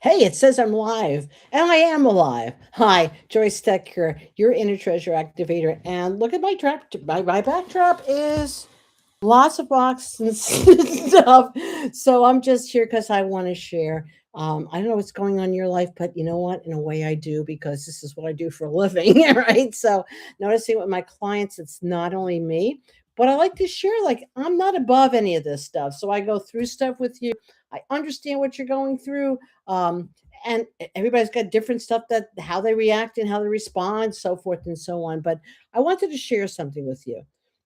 Hey, it says I'm live, and I am alive. Hi, Joyce Stech here, your inner treasure activator. And look at my trap. My backdrop is lots of boxes and stuff. So I'm just here because I want to share. I don't know what's going on in your life, but you know what? In a way, I do because this is what I do for a living, right? So noticing with my clients, it's not only me, but I like to share. Like I'm not above any of this stuff, so I go through stuff with you. I understand what you're going through. Um, and everybody's got different stuff that how they react and how they respond, so forth and so on. But I wanted to share something with you.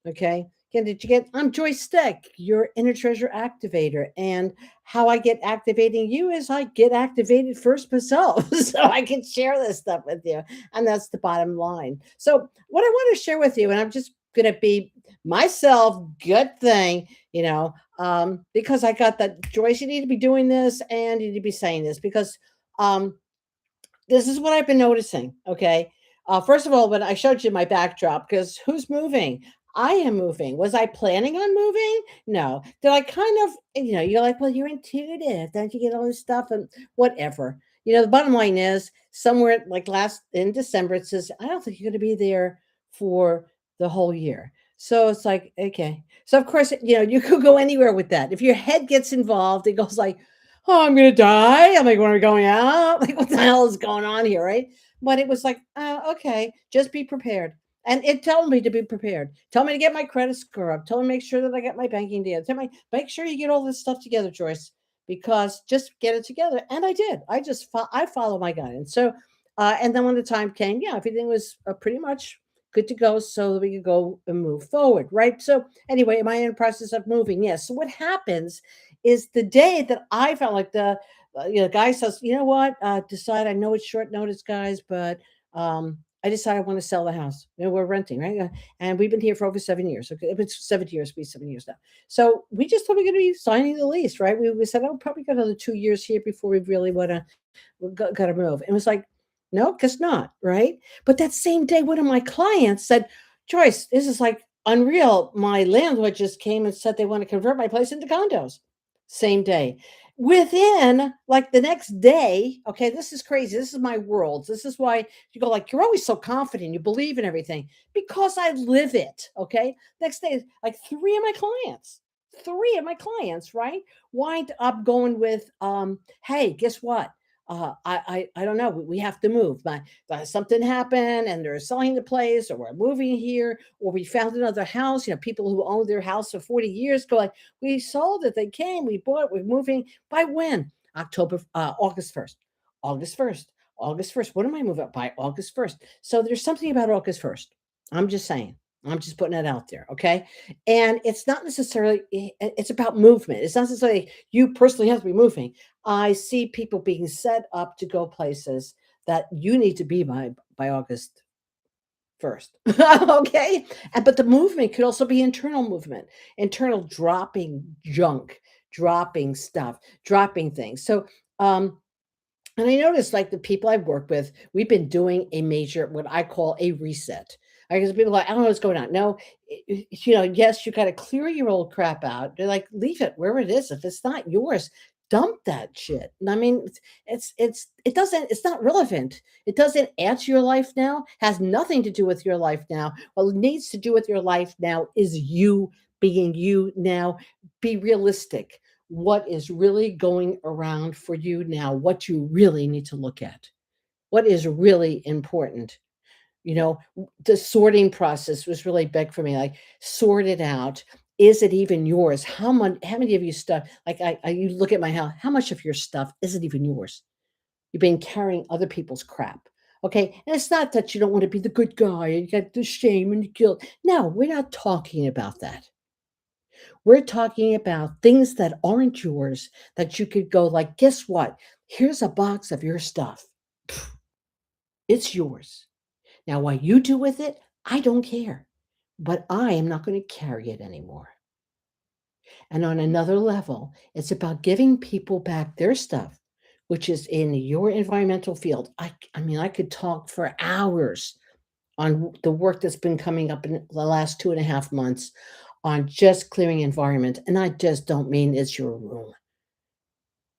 Okay. Again, did you get? I'm Joyce Stech, your inner treasure activator. And how I get activating you is I get activated first myself so I can share this stuff with you. And that's the bottom line. So, what I want to share with you, and I'm just going to be myself, good thing, because I got that Joyce, you need to be doing this and you need to be saying this because um, this is what I've been noticing. Okay. First of all, when I showed you my backdrop, because who's moving? I am moving. Was I planning on moving? No. Did I kind of, you're like, well, you're intuitive. Don't you get all this stuff and whatever? The bottom line is somewhere like last in December, it says, I don't think you're going to be there for the whole year. So it's like, okay. So of course, you could go anywhere with that. If your head gets involved, it goes like, oh, I'm gonna die. I'm like, when are we going out? Like, what the hell is going on here, right? But it was like, okay, just be prepared. And it told me to be prepared. Tell me to get my credit score up. Tell me to make sure that I get my banking deal. Tell me make sure you get all this stuff together, Joyce, because just get it together. And I did. I follow my guidance. So, and then when the time came, yeah, everything was pretty much good to go, so that we could go and move forward, right? So anyway, am I in the process of moving? Yes. So what happens is the day that I felt like the guy says, you know what, decide. I know it's short notice, guys, but I decided I want to sell the house. We're renting, right? And we've been here for over 7 years. Okay, it's 7 years, be 7 years now. So we just thought we are going to be signing the lease, right? We said, oh, probably got another 2 years here before we really want to got to move. And it was like, no, guess not, right? But that same day, one of my clients said, Joyce, this is like unreal. My landlord just came and said they want to convert my place into condos. Same day. Within like the next day, okay, this is crazy. This is my world. This is why you go like, you're always so confident. You believe in everything because I live it. Okay. Next day, like three of my clients, right, wind up going with, hey, guess what? I don't know. We have to move. Something happened and they're selling the place, or we're moving here, or we found another house. People who owned their house for 40 years go like, we sold it. They came, we bought, we're moving. By when? August 1st. August 1st. August 1st. What am I moving by August 1st? So there's something about August 1st. I'm just saying. I'm just putting it out there. Okay. And it's not necessarily, it's about movement. It's not necessarily you personally have to be moving. I see people being set up to go places that you need to be by August 1st. Okay. But the movement could also be internal movement, internal dropping junk, dropping stuff, dropping things. So, and I noticed like the people I've worked with, we've been doing a major, what I call a reset. Because people are like, I don't know what's going on. No, yes, you got to clear your old crap out. They're like, leave it where it is. If it's not yours, dump that shit. I mean, it doesn't, it's not relevant. It doesn't add to your life now, has nothing to do with your life now. What needs to do with your life now is you being you now. Be realistic. What is really going around for you now? What you really need to look at? What is really important? The sorting process was really big for me. Like, sort it out. Is it even yours? How many of you stuff, like you look at my house, how much of your stuff isn't even yours? You've been carrying other people's crap. Okay. And it's not that you don't want to be the good guy and you got the shame and the guilt. No, we're not talking about that. We're talking about things that aren't yours, that you could go like, guess what? Here's a box of your stuff. It's yours. Now, what you do with it, I don't care, but I am not going to carry it anymore. And on another level, it's about giving people back their stuff, which is in your environmental field. I mean, I could talk for hours on the work that's been coming up in the last 2.5 months on just clearing environment. And I just don't mean it's your room.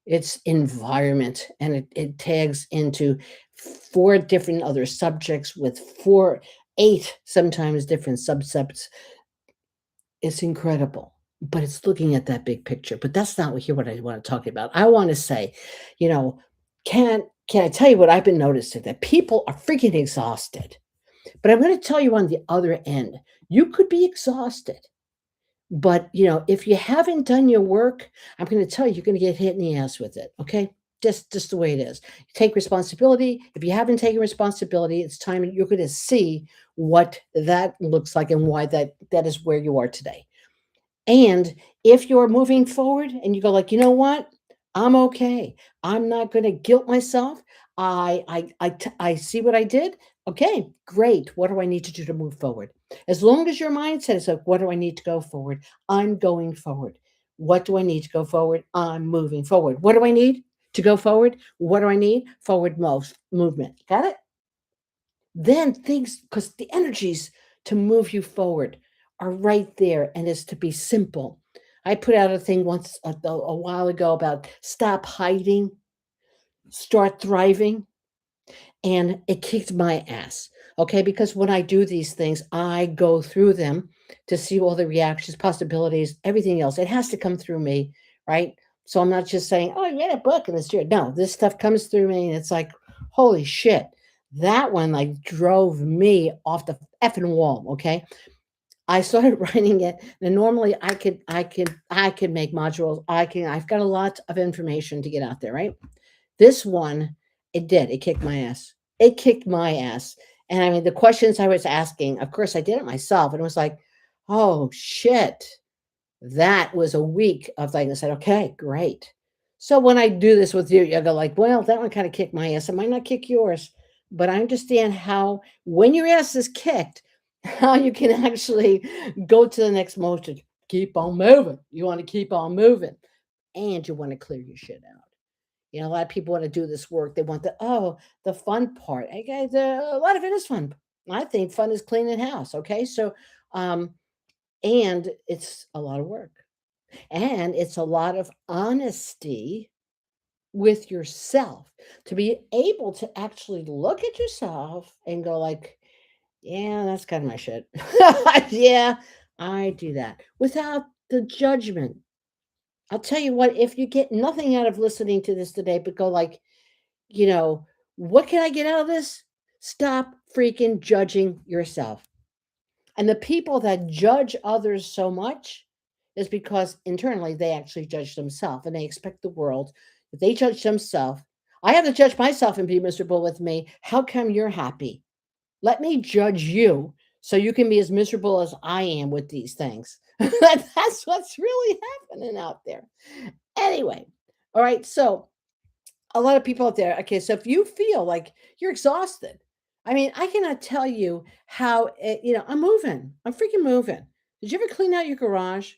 It's environment, and it tags into four different other subjects with four, eight sometimes different subsets. It's incredible, but it's looking at that big picture. But that's not what I want to talk about. I want to say, you know, can I tell you what I've been noticing? That people are freaking exhausted. But I'm going to tell you on the other end, you could be exhausted. But if you haven't done your work, I'm going to tell you, you're going to get hit in the ass with it. Okay. Just the way it is. Take responsibility. If you haven't taken responsibility, it's time you're going to see what that looks like and why that is where you are today. And if you're moving forward and you go like, you know what? I'm okay. I'm not going to guilt myself. I see what I did. Okay, great. What do I need to do to move forward? As long as your mindset is like, what do I need to go forward? I'm going forward. What do I need to go forward? I'm moving forward. What do I need to go forward? What do I need? Forward movement. Got it? Then things, because the energies to move you forward are right there, and is to be simple. I put out a thing once a while ago about stop hiding, start thriving, and it kicked my ass. Okay, because when I do these things, I go through them to see all the reactions, possibilities, everything else. It has to come through me, right? So I'm not just saying, "Oh, I read a book and it's true." No, this stuff comes through me, and it's like, holy shit, that one like drove me off the effing wall. Okay, I started writing it, and normally I could make modules. I've got a lot of information to get out there, right? This one, it did. It kicked my ass. It kicked my ass. And I mean, the questions I was asking, of course, I did it myself. And it was like, oh, shit. That was a week of like, I said, okay, great. So when I do this with you, you go like, well, that one kind of kicked my ass. It might not kick yours, but I understand how, when your ass is kicked, how you can actually go to the next motion. Keep on moving. You want to keep on moving, and you want to clear your shit out. A lot of people want to do this work. They want the fun part. I guess a lot of it is fun. I think fun is cleaning house. Okay, so um, and it's a lot of work, and it's a lot of honesty with yourself to be able to actually look at yourself and go like, yeah, that's kind of my shit. Yeah, I do that without the judgment. I'll tell you what, if you get nothing out of listening to this today, but go like, you know, what can I get out of this? Stop freaking judging yourself. And the people that judge others so much is because internally they actually judge themselves, and they expect the world, if they judge themselves, I have to judge myself and be miserable with me. How come you're happy? Let me judge you so you can be as miserable as I am with these things. That's what's really happening out there. Anyway, all right. So a lot of people out there. Okay, so if you feel like you're exhausted, I mean, I cannot tell you how I'm moving. I'm freaking moving. Did you ever clean out your garage?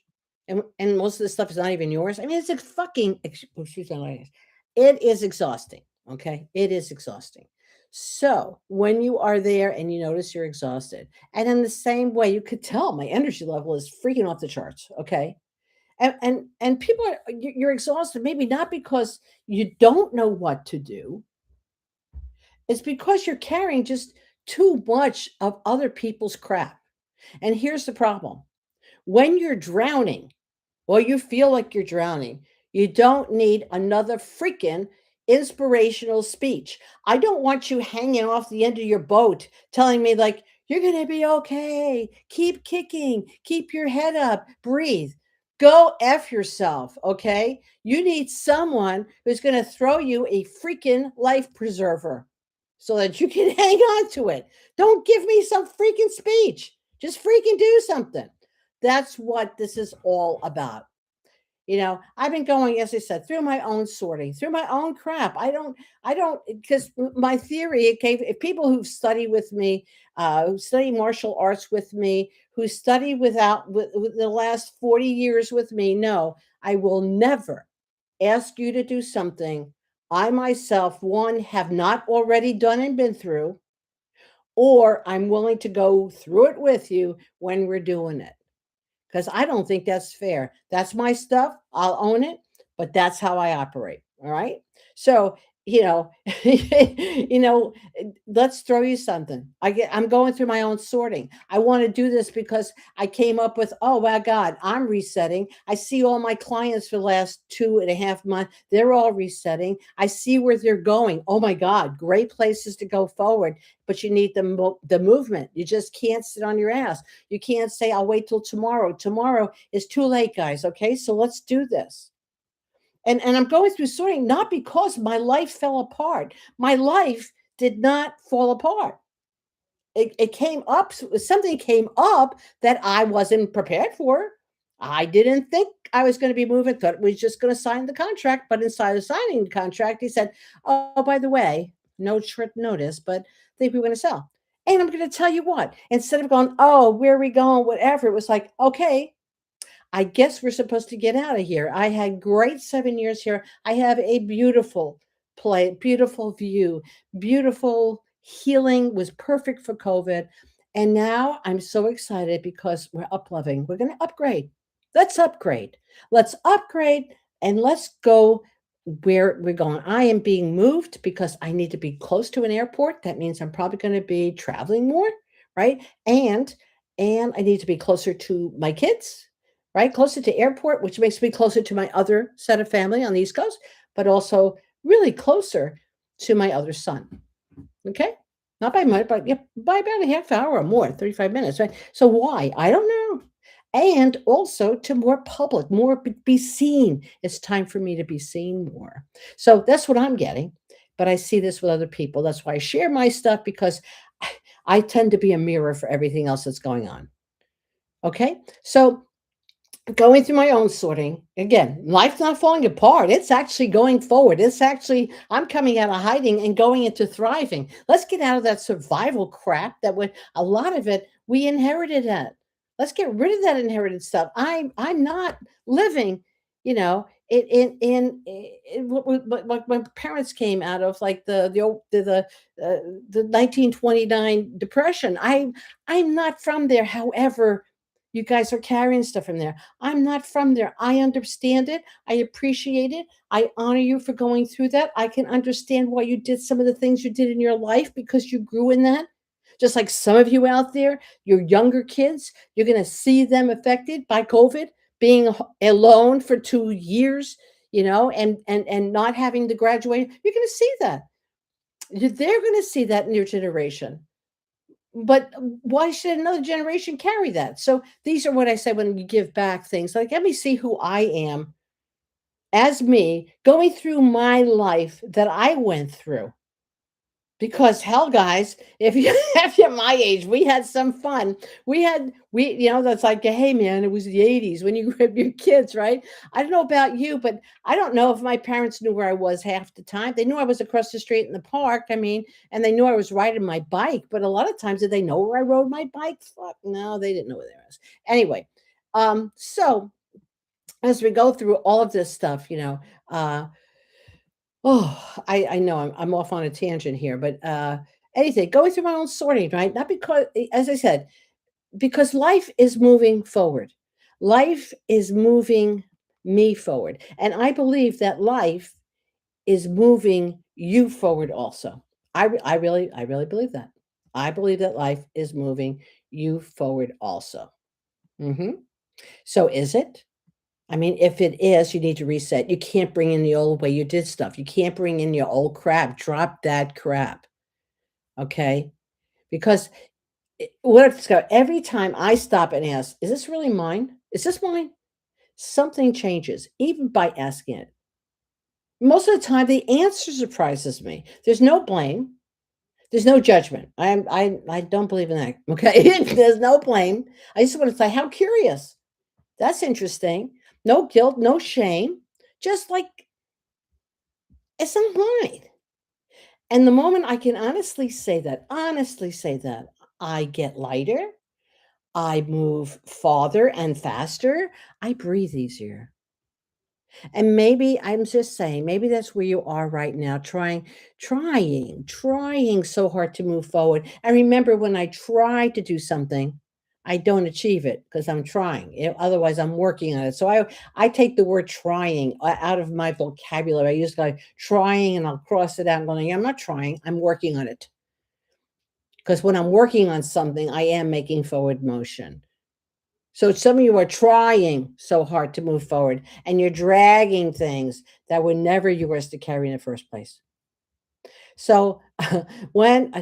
And most of this stuff is not even yours. I mean, it's a fucking excuse my language. It is exhausting. Okay, it is exhausting. So when you are there and you notice you're exhausted, and in the same way, you could tell my energy level is freaking off the charts. Okay, and people are you're exhausted, maybe not because you don't know what to do. It's because you're carrying just too much of other people's crap. And here's the problem: when you're drowning, or you feel like you're drowning, you don't need another freaking inspirational speech. I don't want you hanging off the end of your boat telling me, like, you're going to be okay. Keep kicking. Keep your head up. Breathe. Go F yourself. Okay. You need someone who's going to throw you a freaking life preserver so that you can hang on to it. Don't give me some freaking speech. Just freaking do something. That's what this is all about. I've been going, as I said, through my own sorting, through my own crap. I don't, because my theory, okay, if people who study with me, who study martial arts with me, who study with the last 40 years with me, no, I will never ask you to do something I myself, one, have not already done and been through, or I'm willing to go through it with you when we're doing it, because I don't think that's fair. That's my stuff. I'll own it, but that's how I operate. All right. So, you know, you know, let's throw you something. I'm going through my own sorting. I want to do this because I came up with, oh my God, I'm resetting. I see all my clients for the last 2.5 months. They're all resetting. I see where they're going. Oh my God, great places to go forward. But you need the movement. You just can't sit on your ass. You can't say, I'll wait till tomorrow. Tomorrow is too late, guys. Okay. So let's do this. And I'm going through sorting not because my life fell apart. My life did not fall apart. It came up, something came up that I wasn't prepared for. I didn't think I was going to be moving, thought we was just going to sign the contract. But inside of signing the contract, he said, oh, by the way, no short notice, but I think we're going to sell. And I'm going to tell you what, instead of going, oh, where are we going, whatever, it was like, okay, I guess we're supposed to get out of here. I had great 7 years here. I have a beautiful play, beautiful view, beautiful healing was perfect for COVID. And now I'm so excited because we're up loving. We're going to upgrade. Let's upgrade. Let's upgrade and let's go where we're going. I am being moved because I need to be close to an airport. That means I'm probably going to be traveling more, right? And I need to be closer to my kids, right? Closer to airport, which makes me closer to my other set of family on the East Coast, but also really closer to my other son. Okay. Not by much, but yeah, by about a half hour or more, 35 minutes, right? So why? I don't know. And also to more public, more be seen. It's time for me to be seen more. So that's what I'm getting. But I see this with other people. That's why I share my stuff because I tend to be a mirror for everything else that's going on. Okay. So going through my own sorting again, life's not falling apart, it's actually going forward. It's actually, I'm coming out of hiding and going into thriving. Let's get out of that survival crap that would, a lot of it we inherited. That let's get rid of that inherited stuff. I'm not living, what my parents came out of, like the 1929 depression. I'm not from there. However, you guys are carrying stuff from there. I'm not from there. I understand it. I appreciate it. I honor you for going through that. I can understand why you did some of the things you did in your life because you grew in that. Just like some of you out there, your younger kids, you're going to see them affected by COVID, being alone for 2 years, and not having to graduate. You're going to see that. They're going to see that in your generation. But why should another generation carry that? So these are what I say when you give back things like, let me see who I am as me going through my life that I went through. Because hell, guys, if you if you're my age, we had some fun. That's like, hey man, it was the 80s when you grabbed your kids, right? I don't know about you, but I don't know if my parents knew where I was half the time. They knew I was across the street in the park. I mean, and they knew I was riding my bike, but a lot of times did they know where I rode my bike? Fuck no, they didn't know where I was. Anyway, so as we go through all of this stuff, oh, I know I'm off on a tangent here, but anything going through my own sorting, right? Not because, as I said, because life is moving forward. Life is moving me forward, and I believe that life is moving you forward also. I really believe that. I believe that life is moving you forward also. hmm So is it? I mean, if it is, you need to reset. You can't bring in the old way you did stuff. You can't bring in your old crap. Drop that crap. Okay? Because what I've discovered, every time I stop and ask, is this really mine? Is this mine? Something changes, even by asking it. Most of the time, the answer surprises me. There's no blame. There's no judgment. I don't believe in that. Okay. There's no blame. I just want to say, how curious. That's interesting. No guilt, no shame. Just like it's not mine. And the moment I can honestly say that, I get lighter, I move farther and faster, I breathe easier. And maybe I'm just saying, maybe that's where you are right now, trying so hard to move forward. And remember, when I try to do something, I don't achieve it because I'm trying. Otherwise, I'm working on it. So I take the word trying out of my vocabulary. I use like trying, and I'll cross it out. And going, I'm not trying. I'm working on it. Because when I'm working on something, I am making forward motion. So some of you are trying so hard to move forward, and you're dragging things that were never yours to carry in the first place. So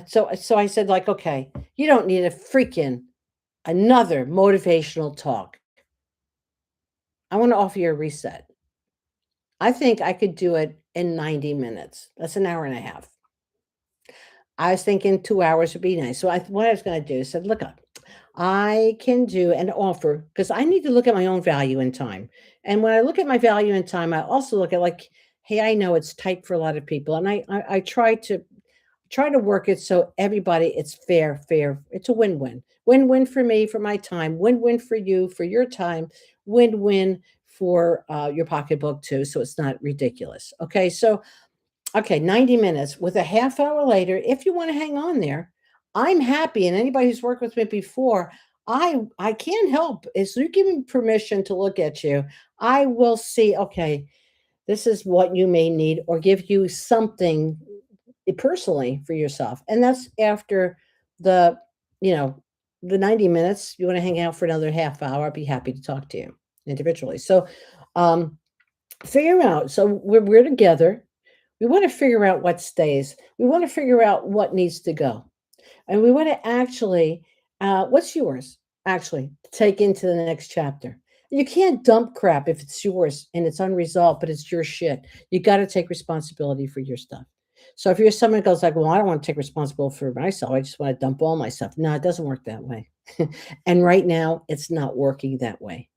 so I said, like, okay, you don't need a freaking another motivational talk. I want to offer you a reset. I think I could do it in 90 minutes. That's an hour and a half. I was thinking 2 hours would be nice. So what I was going to do is said, look up. I can do an offer because I need to look at my own value in time. And when I look at my value in time, I also look at like, hey, I know it's tight for a lot of people. And I try to work it so everybody it's fair. It's a win-win. Win-win for me for my time, win-win for you for your time, win-win for your pocketbook too. So it's not ridiculous. Okay. So okay, 90 minutes with a half hour later, if you want to hang on there, I'm happy. And anybody who's worked with me before, I can't help. Is you give me permission to look at you, I will see, okay, this is what you may need, or give you something personally for yourself. And that's after the, you know, the 90 minutes. You want to hang out for another half hour, I'd be happy to talk to you individually. So um figure out. So we're together. We want to figure out what stays. We want to figure out what needs to go. And we want to actually, what's yours, actually, take into the next chapter. You can't dump crap if it's yours and it's unresolved, but it's your shit. You got to take responsibility for your stuff. So if you're someone who goes like, well, I don't want to take responsibility for myself. I just want to dump all my stuff. No, it doesn't work that way. And right now, it's not working that way.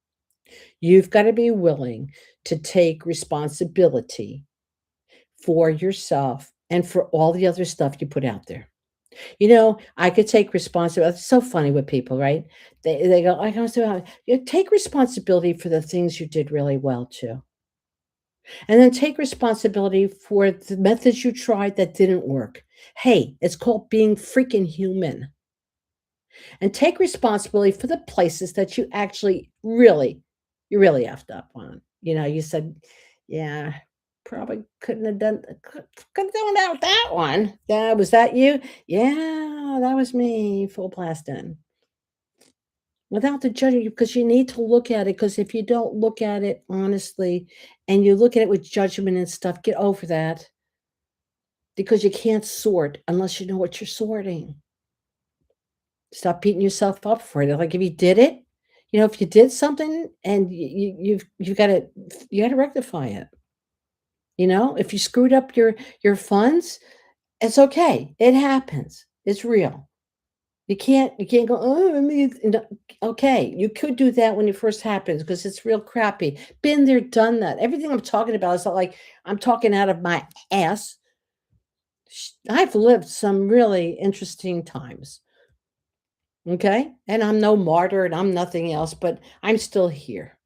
You've got to be willing to take responsibility for yourself and for all the other stuff you put out there. I could take responsibility. It's so funny with people, right? They go, I don't know, you take responsibility for the things you did really well too. And then take responsibility for the methods you tried that didn't work. Hey, it's called being freaking human. And take responsibility for the places that you actually you really effed up on. You said, yeah, probably couldn't have done, could have done without that one. Was that you? Yeah, that was me, full blast in. Without the judging, because you need to look at it. Because if you don't look at it honestly, and you look at it with judgment and stuff, get over that. Because you can't sort unless you know what you're sorting. Stop beating yourself up for it. Like if you did it, if you did something and you got to rectify it. If you screwed up your funds, it's okay. It happens. It's real. You can't go, oh, no. Okay. You could do that when it first happens because it's real crappy. Been there, done that. Everything I'm talking about is not like I'm talking out of my ass. I've lived some really interesting times. Okay. And I'm no martyr and I'm nothing else, but I'm still here.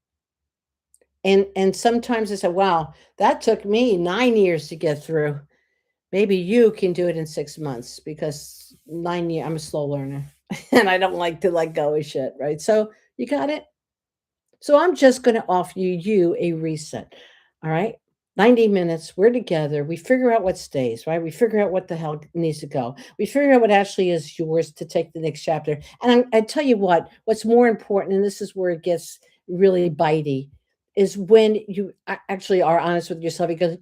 And sometimes I say, wow, that took me 9 years to get through. Maybe you can do it in 6 months because 9 years, I'm a slow learner and I don't like to let go of shit. Right. So you got it. So I'm just going to offer you a reset. All right. 90 minutes, we're together. We figure out what stays, right? We figure out what the hell needs to go. We figure out what actually is yours to take the next chapter. And I tell you what's more important, and this is where it gets really bitey, is when you actually are honest with yourself because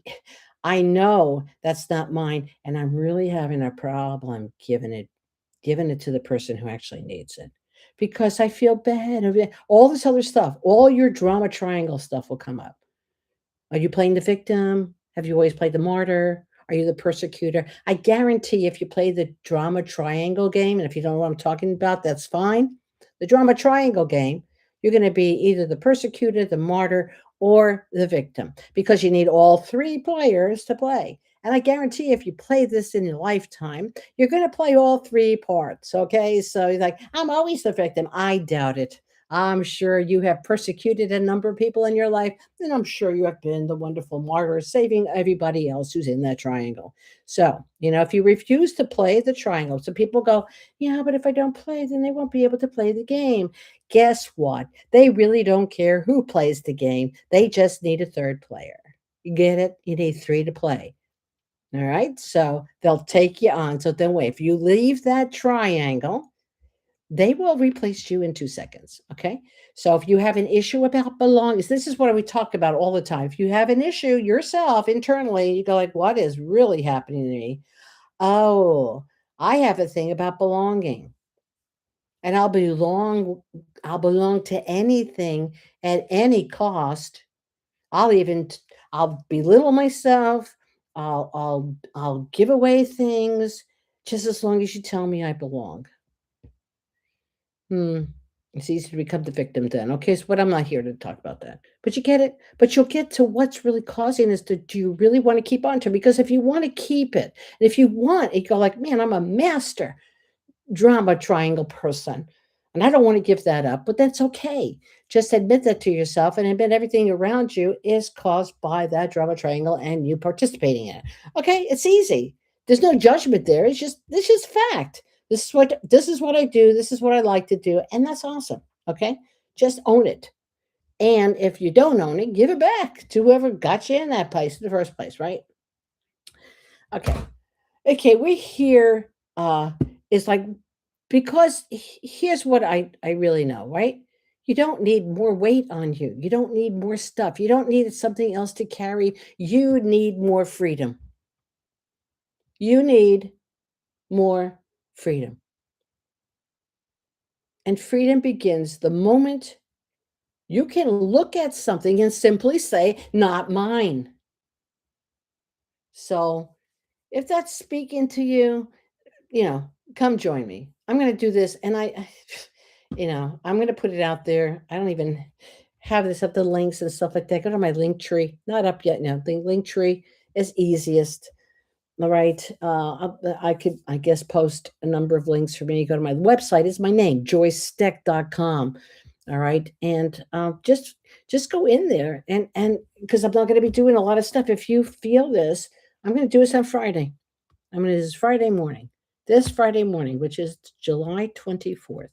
I know that's not mine. And I'm really having a problem giving it to the person who actually needs it because I feel bad. All this other stuff, all your drama triangle stuff will come up. Are you playing the victim? Have you always played the martyr? Are you the persecutor? I guarantee if you play the drama triangle game, and if you don't know what I'm talking about, that's fine. The drama triangle game, you're going to be either the persecutor, the martyr, or the victim because you need all three players to play. And I guarantee if you play this in your lifetime, you're going to play all three parts. Okay. So you're like, I'm always the victim. I doubt it. I'm sure you have persecuted a number of people in your life, and I'm sure you have been the wonderful martyr saving everybody else who's in that triangle. So, if you refuse to play the triangle, so people go, yeah, but if I don't play, then they won't be able to play the game. Guess what? They really don't care who plays the game. They just need a third player. You get it? You need three to play. All right. So they'll take you on. So then wait, if you leave that triangle, they will replace you in 2 seconds. Okay. So if you have an issue about belongings, this is what we talk about all the time. If you have an issue yourself internally, you go like, what is really happening to me? Oh, I have a thing about belonging. And I'll belong to anything at any cost. I'll even I'll belittle myself. I'll give away things just as long as you tell me I belong. Hmm. It's easy to become the victim then. Okay, so but I'm not here to talk about that. But you get it? But you'll get to what's really causing this. Do you really want to keep on to it? Because if you want to keep it, and if you want, you go like, man, I'm a master drama triangle person. And I don't want to give that up, but that's okay. Just admit that to yourself and admit everything around you is caused by that drama triangle and you participating in it. Okay, it's easy. There's no judgment there. It's just fact. This is what I do. This is what I like to do, and that's awesome. Okay, just own it. And if you don't own it, give it back to whoever got you in that place in the first place, right? Okay. Okay, we here is like because here's what I really know, right? You don't need more weight on you. You don't need more stuff. You don't need something else to carry. You need more freedom. You need more freedom. And freedom begins the moment you can look at something and simply say, not mine. So if that's speaking to you, come join me. I'm going to do this. And I'm going to put it out there. I don't even have this up the links and stuff like that. Go to my link tree. Not up yet. No, the link tree is easiest. All right. I could, I guess, post a number of links for me. Go to my website. Is my name, joycestech.com. All right. And just go in there and because I'm not going to be doing a lot of stuff. If you feel this, I'm going to do this on Friday. I'm going to do this Friday morning. This Friday morning, which is July 24th.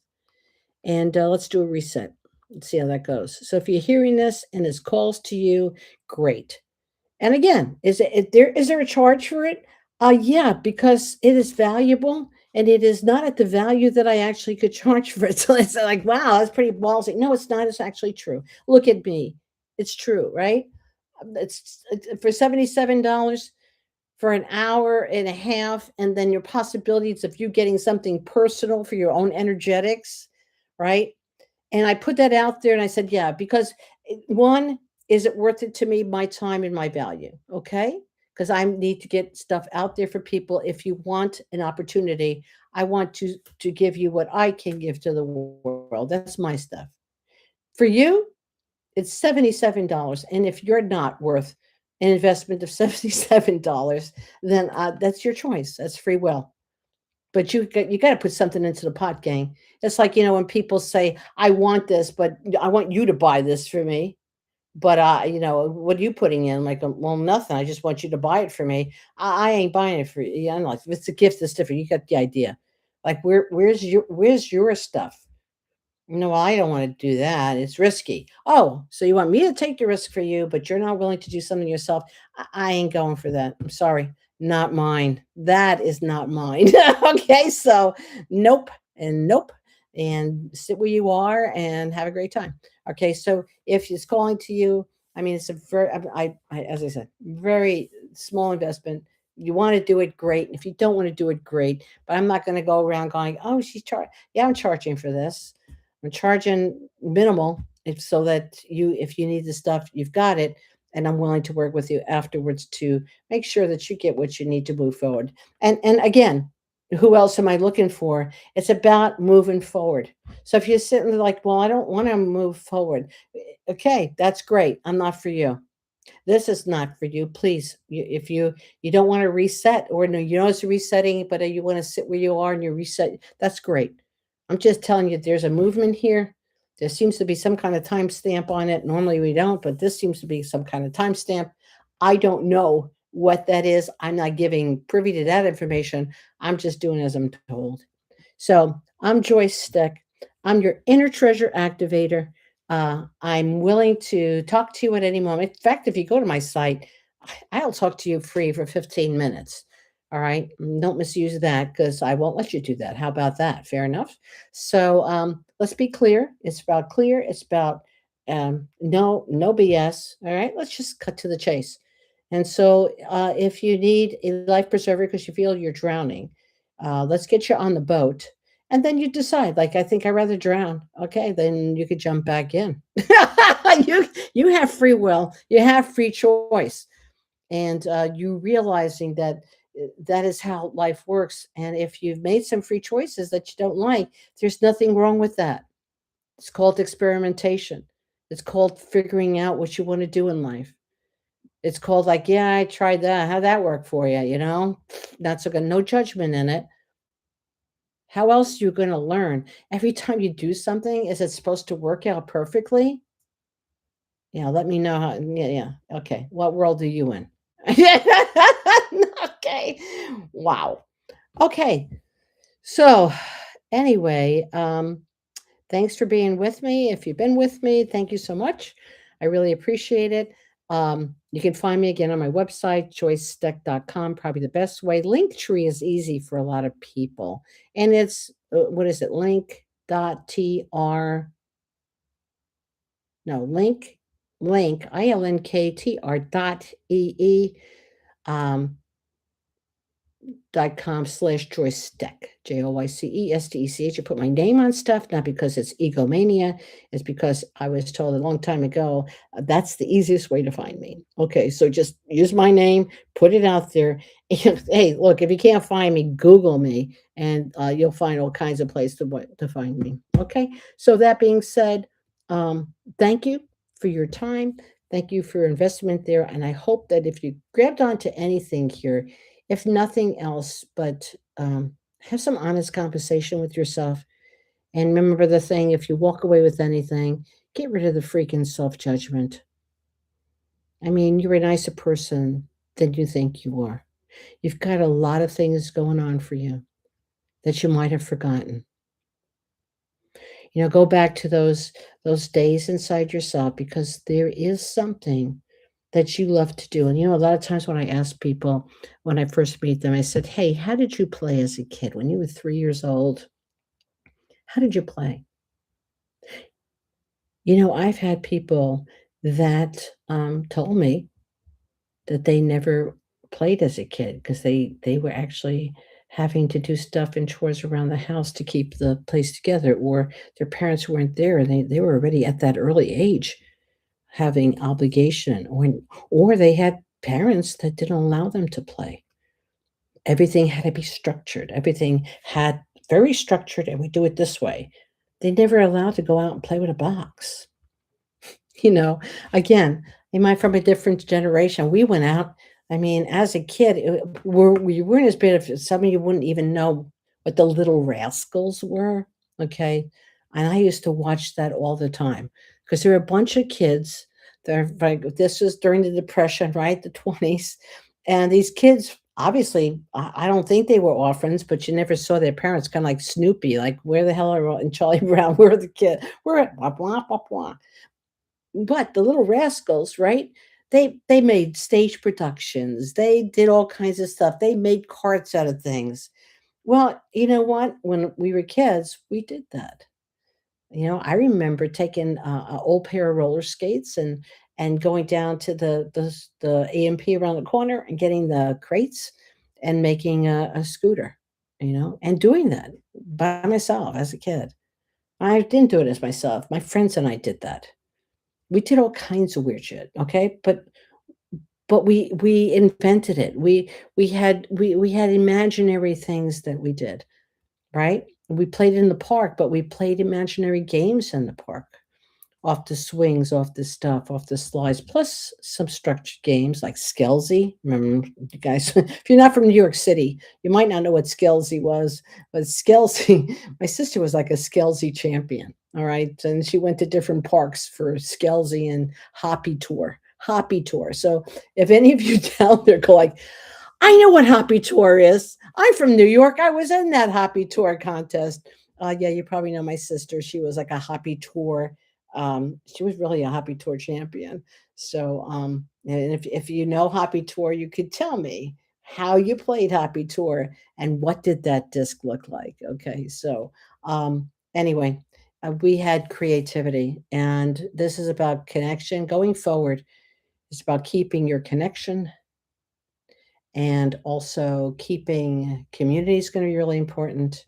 And let's do a reset. Let's see how that goes. So if you're hearing this and this calls to you, great. And again, is there a charge for it? Yeah, because it is valuable and it is not at the value that I actually could charge for it. So it's like, wow, that's pretty ballsy. No, it's not. It's actually true. Look at me. It's true, right? It's for $77 for an hour and a half, and then your possibilities of you getting something personal for your own energetics, right? And I put that out there and I said, yeah, because one, is it worth it to me, my time and my value? Okay. Because I need to get stuff out there for people. If you want an opportunity, I want to give you what I can give to the world. That's my stuff. For you, it's $77. And if you're not worth an investment of $77, then that's your choice. That's free will. But you got to put something into the pot, gang. It's like, when people say, I want this, but I want you to buy this for me. But what are you putting in? Like, well, nothing. I just want you to buy it for me. I ain't buying it for you. Yeah, I'm like, if it's a gift, it's different. You got the idea. Like, where's your stuff? No, I don't want to do that. It's risky. Oh, so you want me to take the risk for you, but you're not willing to do something yourself? I ain't going for that. I'm sorry. Not mine. That is not mine. Okay, so nope and nope. And sit where you are and have a great time. Okay, so if it's calling to you, I mean, it's a very, as I said, very small investment. You want to do it, great. If you don't want to do it, great. But I'm not going to go around going, oh, she's charging. Yeah, I'm charging for this. I'm charging minimal so that if you need the stuff, you've got it. And I'm willing to work with you afterwards to make sure that you get what you need to move forward. And again, who else am I looking for? It's about moving forward. So if you're sitting there like, well, I don't want to move forward. Okay, that's great. I'm not for you. This is not for you. Please, if you don't want to reset, or no, you know it's resetting, but you want to sit where you are and you reset, that's great. I'm just telling you, there's a movement here. There seems to be some kind of timestamp on it. Normally we don't, but this seems to be some kind of timestamp. I don't know what that is. I'm not giving privy to that information. I'm just doing as I'm told. So I'm Joyce Stech. I'm your inner treasure activator. I'm willing to talk to you at any moment. In fact, if you go to my site, I'll talk to you free for 15 minutes. All right. Don't misuse that because I won't let you do that. How about that? Fair enough. So let's be clear. It's about clear. It's about no BS. All right. Let's just cut to the chase. And so if you need a life preserver because you feel you're drowning, let's get you on the boat. And then you decide, like, I think I'd rather drown. Okay, then you could jump back in. You have free will. You have free choice, and you realizing that that is how life works. And if you've made some free choices that you don't like, there's nothing wrong with that. It's called experimentation. It's called figuring out what you want to do in life. It's called like, yeah, I tried that. How'd that work for you? Not so good. No judgment in it. How else are you going to learn? Every time you do something, is it supposed to work out perfectly? Yeah, let me know how. Yeah, yeah. Okay. What world are you in? Okay. Wow. Okay. So, anyway, thanks for being with me. If you've been with me, thank you so much. I really appreciate it. You can find me again on my website, joycestech.com, probably the best way. Linktree is easy for a lot of people. And it's, what is it? Link.tr. No, ILNKTR dot EE. .com/Joyce Stech, JoyceStech. I put my name on stuff, not because it's egomania. It's because I was told a long time ago, that's the easiest way to find me. Okay, so just use my name, put it out there. Hey, look, if you can't find me, Google me, and you'll find all kinds of places to find me. Okay, so that being said, thank you for your time. Thank you for your investment there. And I hope that if you grabbed onto anything here, if nothing else, but have some honest conversation with yourself. And remember the thing, if you walk away with anything, get rid of the freaking self judgment. I mean, you're a nicer person than you think you are. You've got a lot of things going on for you that you might have forgotten. Go back to those days inside yourself because there is something that you love to do. And a lot of times when I ask people when I first meet them, I said, "Hey, how did you play as a kid when you were 3 years old? How did you play?" I've had people that told me that they never played as a kid because they were actually having to do stuff and chores around the house to keep the place together, or their parents weren't there and they were already at that early age having obligation, or they had parents that didn't allow them to play. Everything had to be structured. Everything had very structured, and we do it this way. They never allowed to go out and play with a box. You know, Again, am I from a different generation? We went out. I mean, as a kid, we weren't as bad. If some of you wouldn't even know what the Little Rascals were. Okay, and I used to watch that all the time because there were a bunch of kids. They're like, this was during the Depression, right? The 20s, and these kids. Obviously, I don't think they were orphans, but you never saw their parents. Kind of like Snoopy, like where the hell are and Charlie Brown? Where are the kid? Where at? Blah blah blah blah. But the Little Rascals, right? They made stage productions. They did all kinds of stuff. They made carts out of things. Well, you know what? When we were kids, we did that. I remember taking an old pair of roller skates and going down to the AMP around the corner and getting the crates and making a scooter, and doing that by myself as a kid. I didn't do it as myself. My friends and I did that. We did all kinds of weird shit, okay? But we invented it. We had imaginary things that we did, right? We played in the park, but we played imaginary games in the park. Off the swings, off the stuff, off the slides, plus some structured games like Skelsy. Remember, you guys, if you're not from New York City, you might not know what Skelsy was, but Skelsy, my sister was like a Skelsy champion. All right. And she went to different parks for Skelsey and Hoppy Tour. Hoppy Tour. So if any of you down there go like, I know what Hoppy Tour is. I'm from New York. I was in that Hoppy Tour contest. Yeah, you probably know my sister. She was like a Hoppy Tour. She was really a Hoppy Tour champion. So, and if you know Hoppy Tour, you could tell me how you played Hoppy Tour and what did that disc look like. Okay, so anyway, we had creativity, and this is about connection going forward. It's about keeping your connection and also keeping community is going to be really important,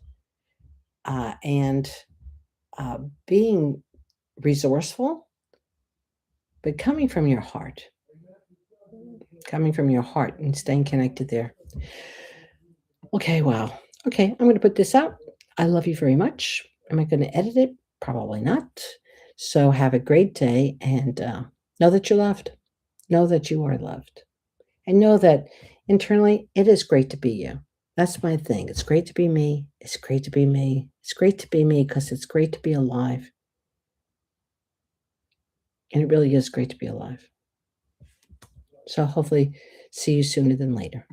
and being resourceful, but coming from your heart and staying connected there. Okay, wow. Okay, I'm going to put this out. I love you very much. Am I going to edit it? Probably not. So have a great day, and know that you're loved. Know that you are loved. And know that internally it is great to be you. That's my thing. It's great to be me. It's great to be me. It's great to be me because it's great to be alive. And it really is great to be alive. So hopefully see you sooner than later.